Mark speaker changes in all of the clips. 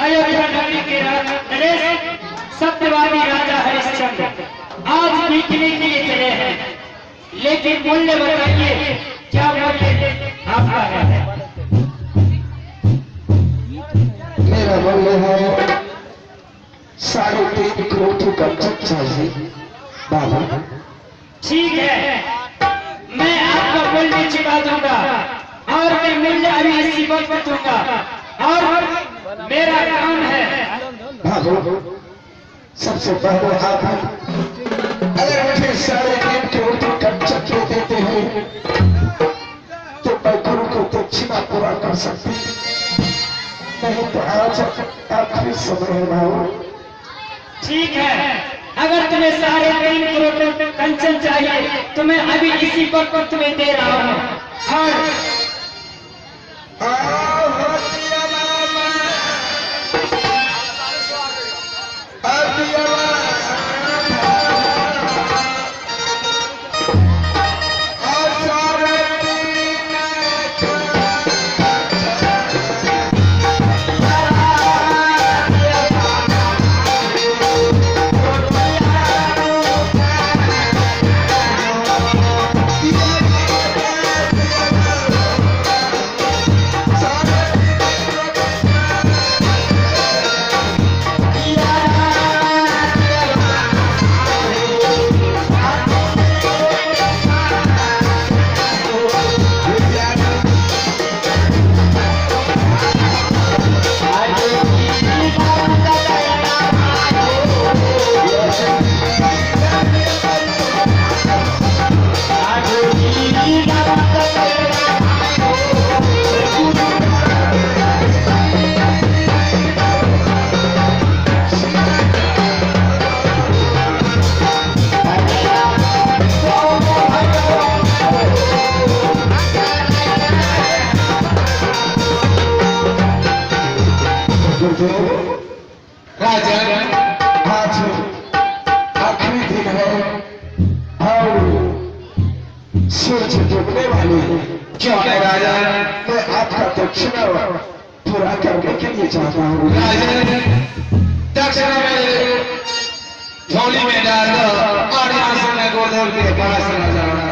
Speaker 1: अयोध्या नगरी के नरेश सत्यवादी राजा हरिश्चंद्र आज जीतने के लिए चले हैं, लेकिन मूल्य बताइए, क्या मूल्य आपका है?
Speaker 2: मेरा मूल्य है 3.5 करोड़ का चाहिए बाबा।
Speaker 1: ठीक है, मैं आपका मूल्य चुका दूंगा और मैं मूल्य अभी इसी वक्त दूंगा। और मेरा काम है
Speaker 2: बाबू, सबसे पहले आप अगर मुझे 3.5 करोड़ का चक्के देते हैं तो मैं गुरु को दक्षिणा पूरा कर सकती, नहीं तो आज आखिरी समय है बाबू।
Speaker 1: ठीक है, अगर तुम्हें 3.5 करोड़ कंचन चाहिए तो मैं अभी इसी वक्त तुम्हें दे रहा हूँ। और
Speaker 2: राजन, आज आखिरी दिन है और सूरज डूबने वाली है। क्यों है राजन? मैं आपका दक्षिणा पूरा करने के लिए चाहता हूँ।
Speaker 3: राजन, दक्षिणा में झोली में डाल दो और यहाँ से मैं गोदर के पास चला जाऊंगा।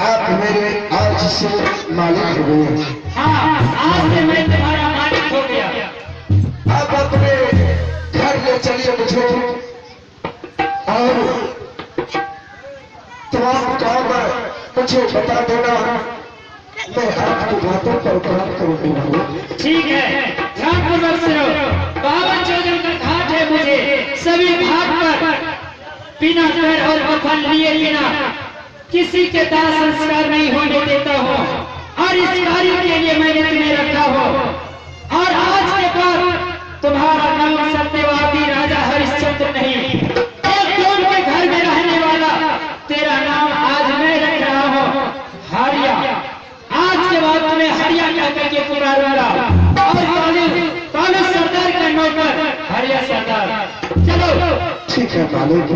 Speaker 2: आप मेरे आज से मालिक हो गए।
Speaker 1: हाँ, आज से मैं तुम्हारा मालिक हो गया।
Speaker 2: आप अपने घर ले चलिए मुझे और तमाम काम मुझे बता देना, मैं आपकी बातों पर काम करूंगा।
Speaker 1: ठीक है, ध्यानपूर्वक सुनो। 52 जोजन का घाट है, मुझे सभी घाट पर बिना पैर और कफन लिए बिना किसी के दाह संस्कार नहीं होने देता हूँ और इस कार्य के लिए मैंने तुम्हें रखा हो। और आज के बाद तुम्हारा नाम सत्यवादी राजा हरिश्चंद्र नहीं, एक जोन के घर में रहने वाला तेरा नाम आज मैं रख रहा हूँ हरिया। आज के बाद तुम्हें हरिया कहकर के पुकारूंगा और कॉलेज सरदार का नौकर हरिया सरदार। चलो।
Speaker 2: ठीक है मालिक,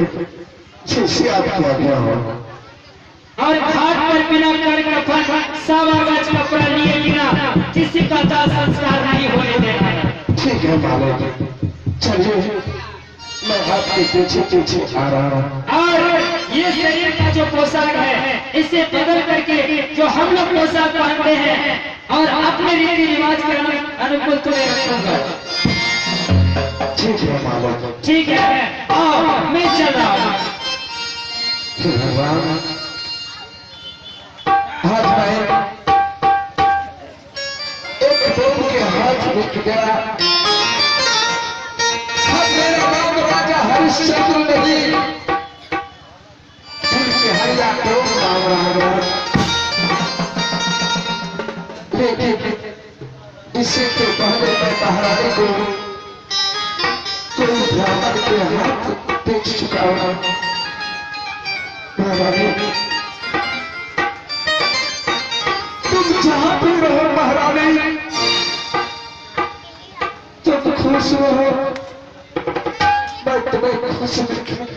Speaker 2: जैसे आपकी आज्ञा हो।
Speaker 1: और घाट पर बिना कर कफन सवा गज कपड़ा लिए बिना किसी का दाह संस्कार नहीं होने देना है।
Speaker 2: ठीक है मालिक, चलिए मैं आपके पीछे पीछे आ रहा हूँ।
Speaker 1: और ये शरीर का जो पोशाक है इसे बदल करके जो हम लोग पोशाक पहनते हैं और अपने रीति रिवाज के अनुकूल तुम्हें रखूंगा।
Speaker 2: ठीक है मालिक।
Speaker 1: ठीक है, आओ मैं चल रहा हूँ।
Speaker 2: हे भगवान, आज मैं एक डोम के हाथ रुक गया। अब मेरा नाम राजा हरिश्चंद्र नहीं, उनके हरिया डोम नाम रहा। लेकिन इससे तो पहले मैं महारानी को कोई ब्राह्मण के हाथ बेच चुका हूँ। महारानी, तुम जहां भी रहो महारानी, तुम खुश रहो, मैं तुम्हें खुश रखूंगा।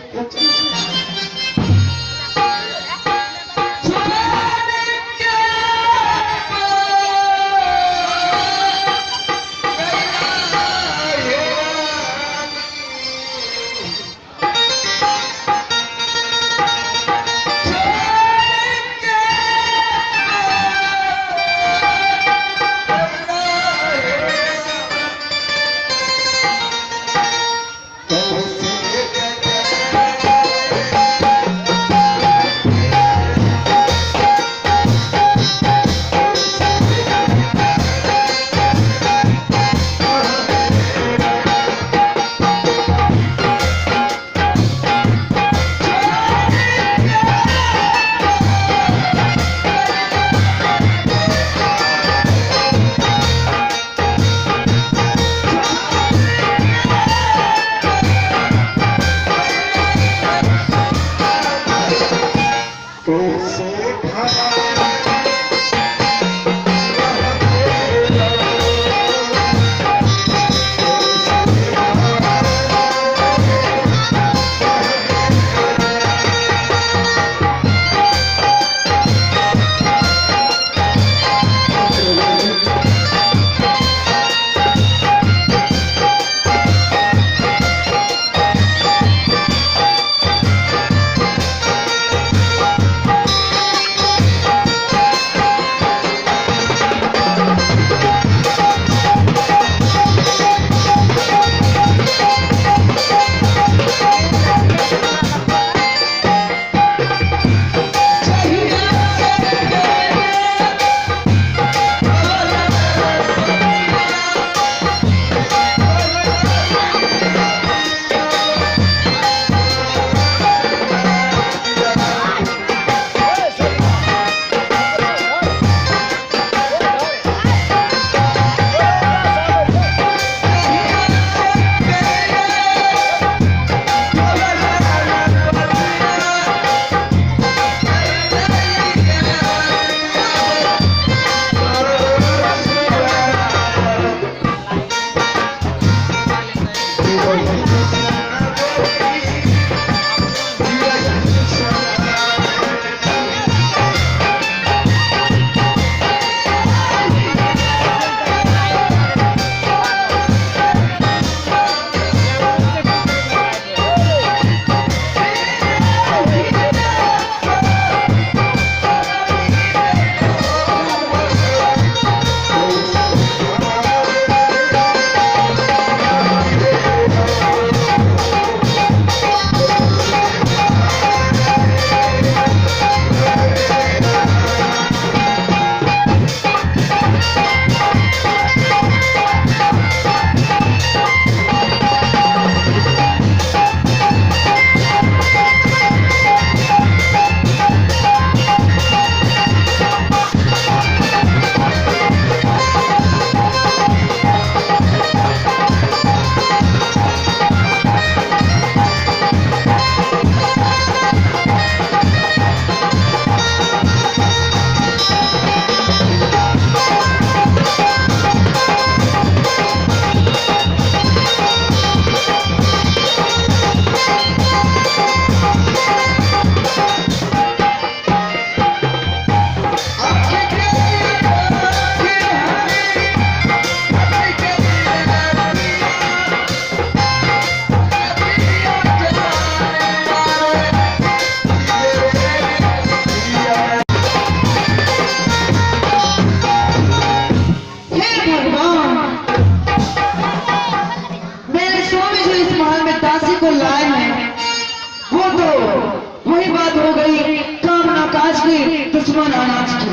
Speaker 4: वही बात हो गई, काम ना काज की, दुश्मन अनाज की।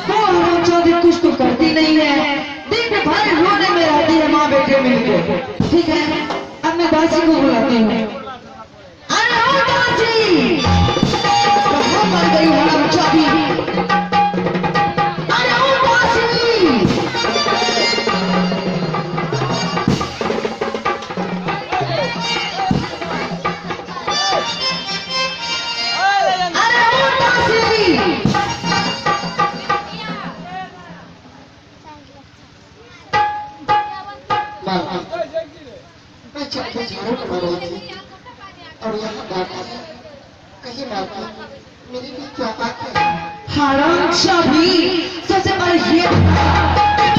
Speaker 4: वो चौधरी कुछ तो करती नहीं है, दिन भर रोने में रहती है माँ बेटे मिलकर। ठीक है, अब मैं दासी को बुलाती हूँ। अरे ओ दासी, कहाँ मर गई हरामजादी? अरे ओ दासी, अरे ओ दासी।
Speaker 2: मैं छत पे झाड़ू लगा रही थी और यहाँ बैठा था, कहीं बैठा मेरी भी क्या बात है?
Speaker 4: हरामजादी, सबसे पहले ये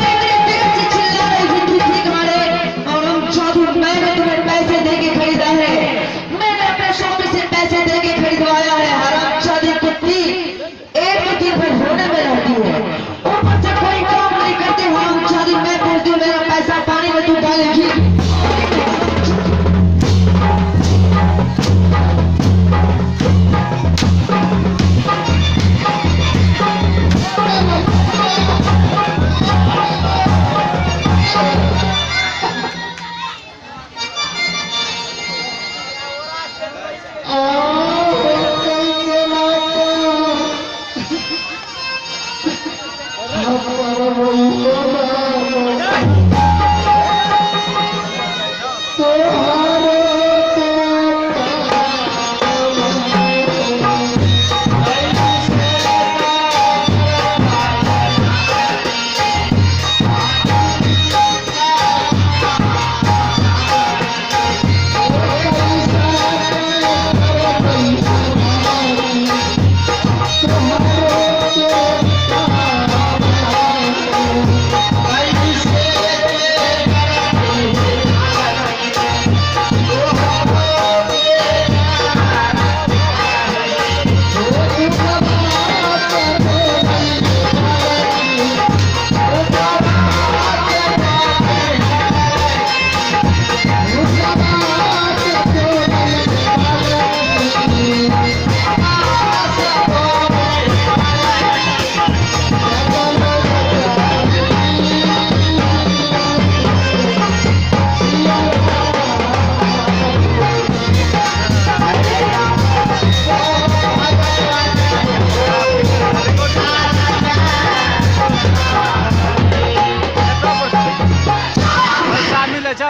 Speaker 4: मेरे दिल से चिल्ला रही थी तू ठीक मारे। हरामजादी, मैंने तुम्हें पैसे देके खरीदा है, मैंने अपने शौक से पैसे देके खरीदवाया है। हरामजादी कुत्ती, एक तो दिन भर रोने में रहती है, ऊपर से कोई काम नहीं करती। हरामजादी, मैं बोलती हूँ मेरा पैसा पानी में तू डालेगी।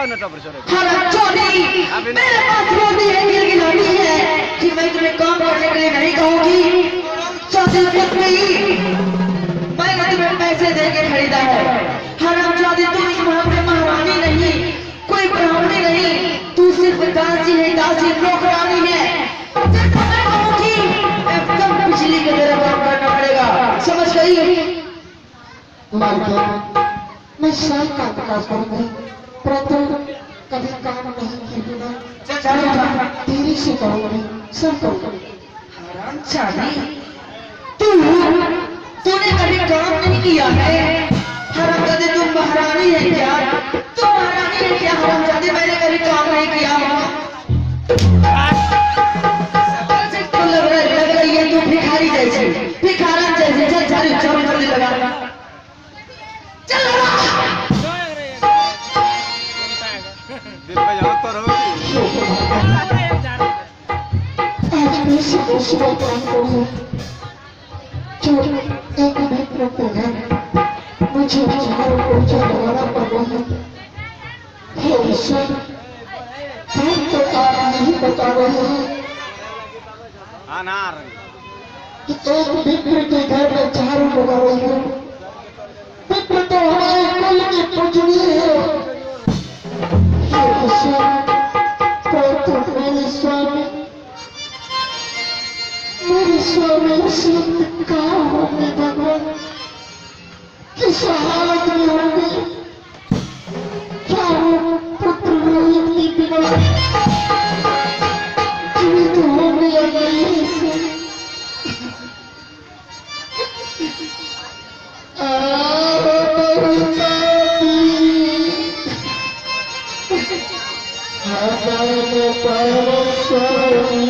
Speaker 4: हरामजादी, मेरे पास रोटी है, गिलगिलानी है कि मैं तुम्हें काम करने के लिए नहीं कहूँगी। चौधरी कुत्ती, मैंने तुम्हें पैसे देके खरीदा है। हरामजादी, तुम इस महापुर महारानी नहीं, कोई ब्राह्मणी नहीं, तू सिर्फ दासी है, दासी नौकरानी है। जब मैं कहूँगी एकदम बिजली की तरह काम करना पड़ेगा, समझ गई?
Speaker 2: मालकिन, मैं शायद काम काज करूंगी, परंतु कभी काम नहीं किए बिना तेरी से करूंगी, सब करूंगी।
Speaker 4: हरामजादी, तूने कभी काम नहीं किया है? हरामजादी, तुम महारानी है क्या? तुम महारानी है क्या? हरामजादी, मैंने कभी काम नहीं किया। तो लग रही है तू भिखारी जैसी, भिखारन जैसी। चल झाड़ू झाड़ू जल्दी लगा, चल
Speaker 2: आज मैं सुबह सुबह काम करूँ, जो एक मिनट पे घर मुझे झाड़ू पोछा लगाना पड़ रहा है। हे ईश्वर, हम तो आप नहीं बता रहे हैं कि एक मित्र के घर में झाड़ू लगा रही हूँ। मित्र तो हमारे कुल की पूजनी है। हे ईश्वर, परंतु मेरे स्वामी सिद्ध कहाँ होंगे भगवान? किस हालत में होंगे? क्या वो पुत्र रोहित की बिना जीवित होंगे या नहीं? हमारे परम स्वामी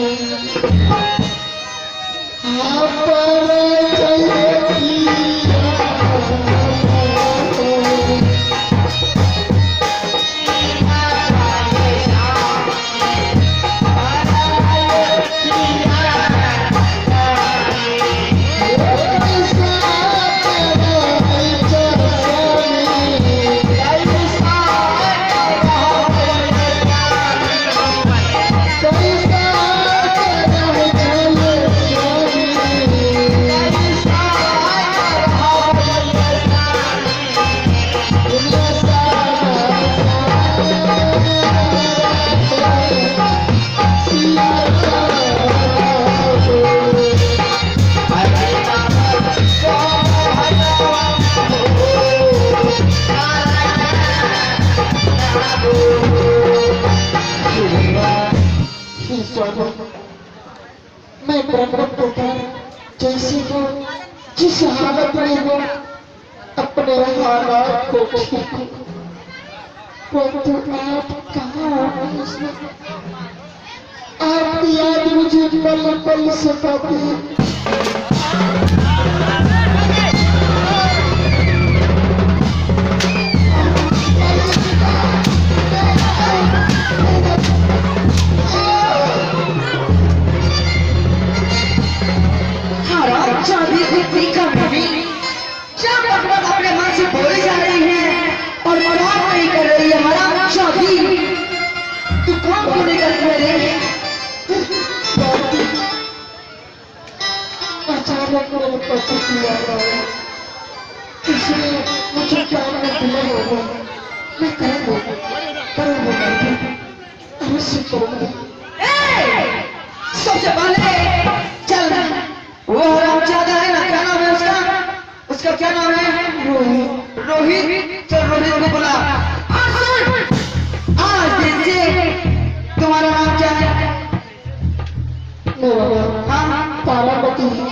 Speaker 2: मैं ब्रह्म पुकार जैसे हो जिस हालत में हो अपने हालात को ठीक हो, परंतु आप कहाँ हो इसमें? आपकी याद मुझे पल पल सताती है।
Speaker 4: अपने मन से बोली जा रही है और मजाक नहीं कर रही है। हमारा शादी तू कौन क्यों नहीं कर रही?
Speaker 2: अचानक मेरे पति की याद आया, इसलिए मुझे काम में विलम्ब हो गया। मैं करूँगा अवश्य करूँगा।
Speaker 4: सबसे पहले चल वो हरामजादा है ना, क्या नाम है उसका? उसका क्या नाम है?
Speaker 2: रोहित।
Speaker 4: रोहित। चल रोहित को बुला। आज दिन से तुम्हारा नाम क्या है?
Speaker 2: मेरा नाम
Speaker 4: हाँ
Speaker 2: तारामती है।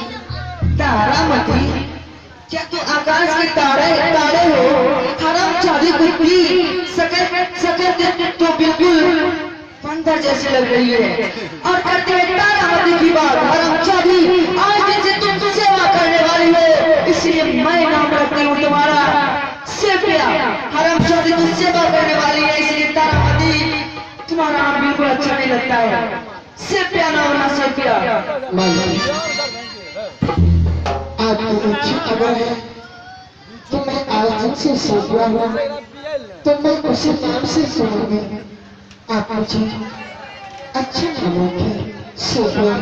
Speaker 4: तारामती? क्या तू आकाश के तारे हो? हरामजादी कुत्ती, सकत तो बिल्कुल बंदर जैसी लग रही है और करते हुए तारामती की बात। हरामजादी, आज दिन से तुम सेवा करने वाली हो, इसलिए मैं नाम रखती हूँ तुम्हारा सेपिया। हरामजादी तुम सेवा करने वाली है, इसलिए तारामती तुम्हारा नाम बिल्कुल अच्छा नहीं लगता है। सेपिया नाम ना सेपिया।
Speaker 2: आज की इच्छा अगर है तो मैं आज दिन से सोचूंगा हूँ तो मैं उसी नाम से सुनूंगी। आप मुझे अच्छा नाम सोफिया,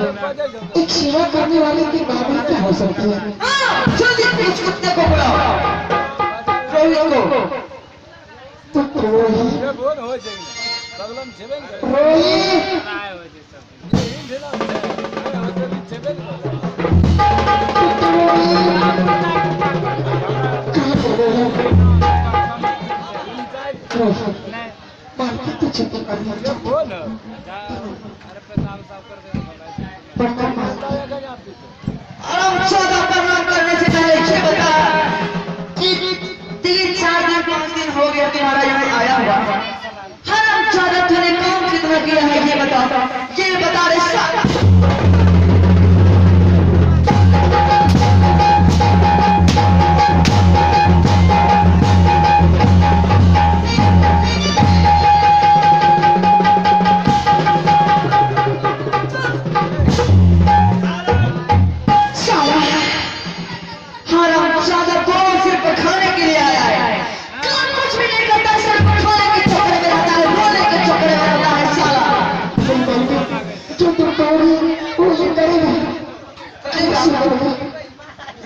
Speaker 2: एक सेवा करने वाले की नाम क्या हो सकती है?
Speaker 4: जल्दी उस कुत्ते को बुलाओ, रोहित को।
Speaker 2: तो रोहित मार्केट तो चक्कर करना
Speaker 4: प्रणाम करने से पहले ये बता कि 3-4 दिन 5 दिन हो गया तुम्हारा यहाँ आया हुआ। हरामजादा तूने काम कितना किया है ये बता रे साला।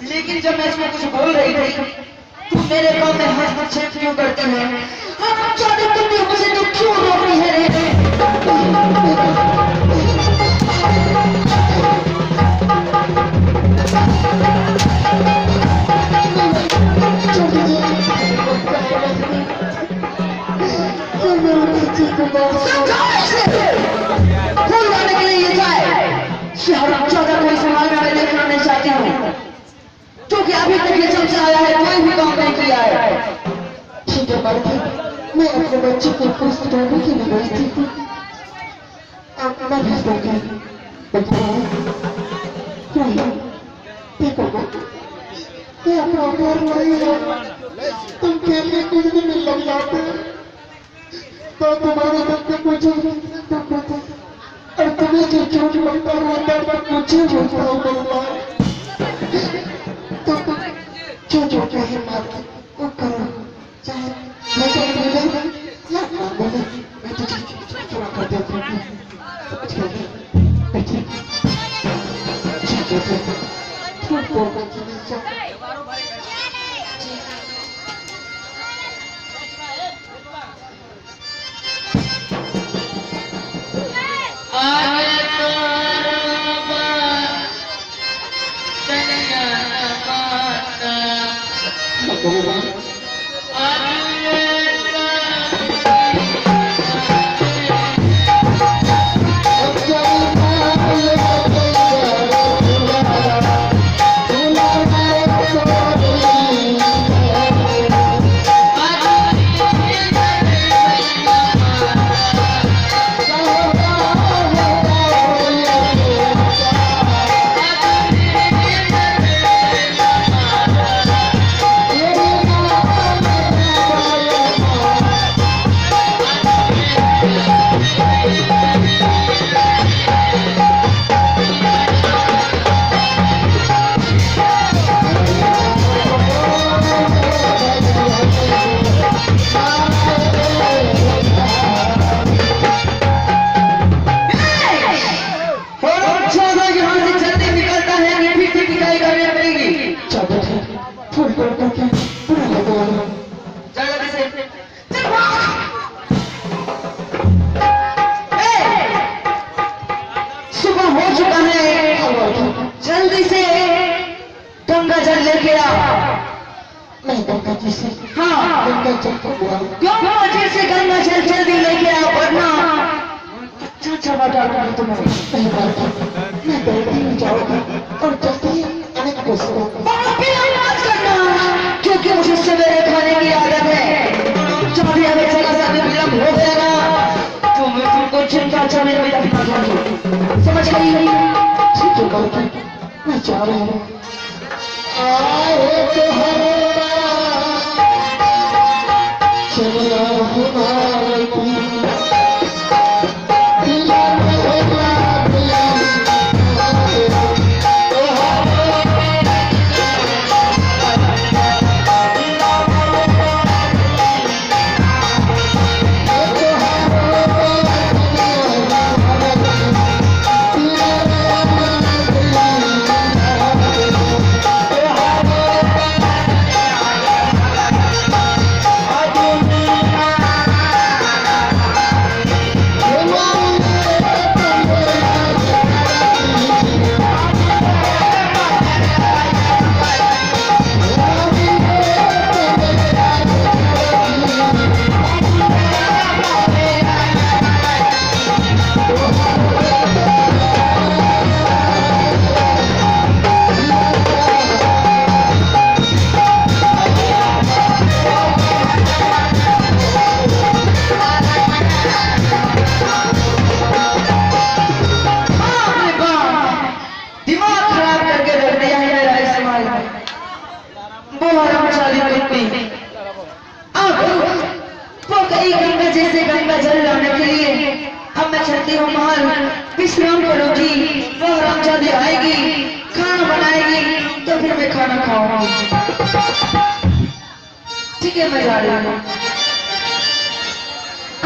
Speaker 4: लेकिन जब मैं इसमें कुछ बोल रही थी तू मेरे काम में हस्तक्षेप क्यों करती है? हरामजादी तुम मुझे तो क्यों रोक रही है रे? कौन लाने के लिए ये जाए? हरामजादा को इस हाल में मैं देखना नहीं चाहती हूँ, क्योंकि अभी तक ये जब से आया है कोई भी काम नहीं किया है।
Speaker 2: ठीक है मालकिन, मैं अपने बच्चे को पुस्तकालय के लिए भेजती हूँ। आप मैं भेज दूंगी। ये अपना घर नहीं है, तुम खेलने कूदने में लग जाते तो तुम्हारे दिल पे मुझे और तुम्हें जो चोट लगता होता है मुझे होता हो बल्ला तो जो कहे मार वो करो चाहे मैं तो बोले या ना बोले मैं तुझे थोड़ा कर देता हूँ समझ गए बैठिए ठीक है खूब बोलना चाहिए
Speaker 4: जल्दी से गंगा जल लेके आओ।
Speaker 2: मैं गंगा जी से
Speaker 4: हाँ
Speaker 2: गंगा जल को बुलाऊं
Speaker 4: गंगा जी से गंगा जल जल्दी लेके आओ वरना
Speaker 2: अच्छा चला डालूंगा तुम्हें पहली बार मैं दौड़ती हुई जाऊंगी और जल्दी आने की कोशिश करूंगा
Speaker 4: मत करना क्योंकि मुझे सवेरे खाने की आदत है। जब भी हमें थोड़ा सा भी विलम्ब हो गया ना तो मैं तुमको चिंता चले में रखना चाहूँ समझ गई?
Speaker 2: ठीक है बाकी मैं जा रहा हूँ आए तो हमारा चला हमारी
Speaker 4: गंगा जल लाने के लिए अब मैं चलती हूँ महल विश्राम करूंगी। वो हरामजादी आएगी खाना बनाएगी तो फिर मैं खाना खाऊंगी। ठीक है मैं जा रही हूँ।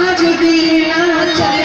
Speaker 4: आज भी ना चले